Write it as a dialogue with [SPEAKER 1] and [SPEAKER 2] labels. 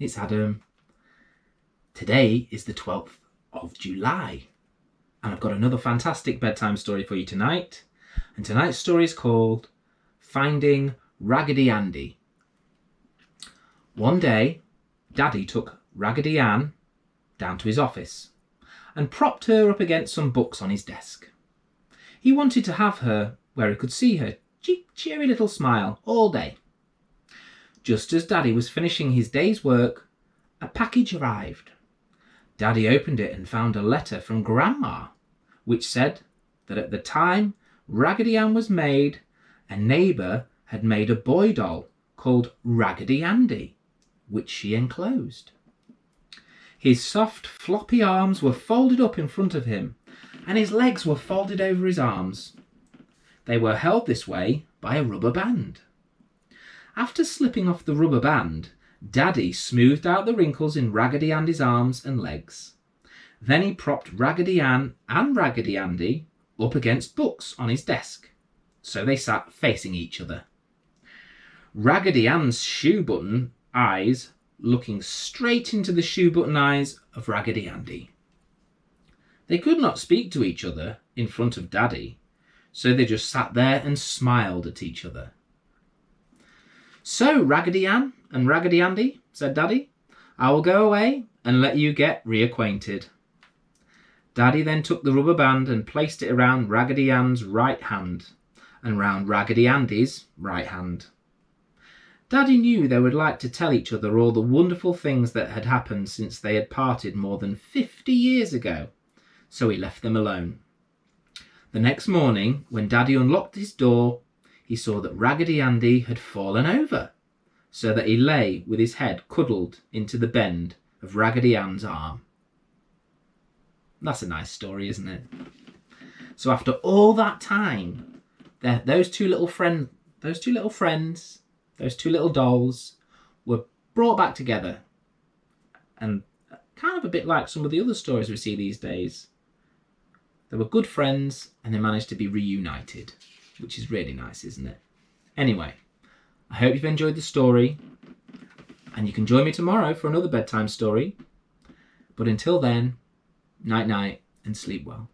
[SPEAKER 1] it's Adam. Today is the 12th of July, and I've got another fantastic bedtime story for you tonight. And tonight's story is called Finding Raggedy Andy. One day, Daddy took Raggedy Ann down to his office and propped her up against some books on his desk. He wanted to have her where he could see her cheery little smile all day. Just as Daddy was finishing his day's work, a package arrived. Daddy opened it and found a letter from Grandma, which said that at the time Raggedy Ann was made, a neighbour had made a boy doll called Raggedy Andy, which she enclosed. His soft, floppy arms were folded up in front of him, and his legs were folded over his arms. They were held this way by a rubber band. After slipping off the rubber band, Daddy smoothed out the wrinkles in Raggedy Andy's arms and legs. Then he propped Raggedy Ann and Raggedy Andy up against books on his desk, so they sat facing each other. Raggedy Ann's shoe button eyes looking straight into the shoe button eyes of Raggedy Andy. They could not speak to each other in front of Daddy, so they just sat there and smiled at each other. "So, Raggedy Ann and Raggedy Andy," said Daddy, "I will go away and let you get reacquainted." Daddy then took the rubber band and placed it around Raggedy Ann's right hand and round Raggedy Andy's right hand. Daddy knew they would like to tell each other all the wonderful things that had happened since they had parted more than 50 years ago, so he left them alone. The next morning, when Daddy unlocked his door, he saw that Raggedy Andy had fallen over, so that he lay with his head cuddled into the bend of Raggedy Ann's arm. That's a nice story, isn't it? So after all that time, those two little friends, those two little dolls were brought back together. And kind of a bit like some of the other stories we see these days. They were good friends and they managed to be reunited, which is really nice, isn't it? Anyway, I hope you've enjoyed the story, and you can join me tomorrow for another bedtime story. But until then, night night and sleep well.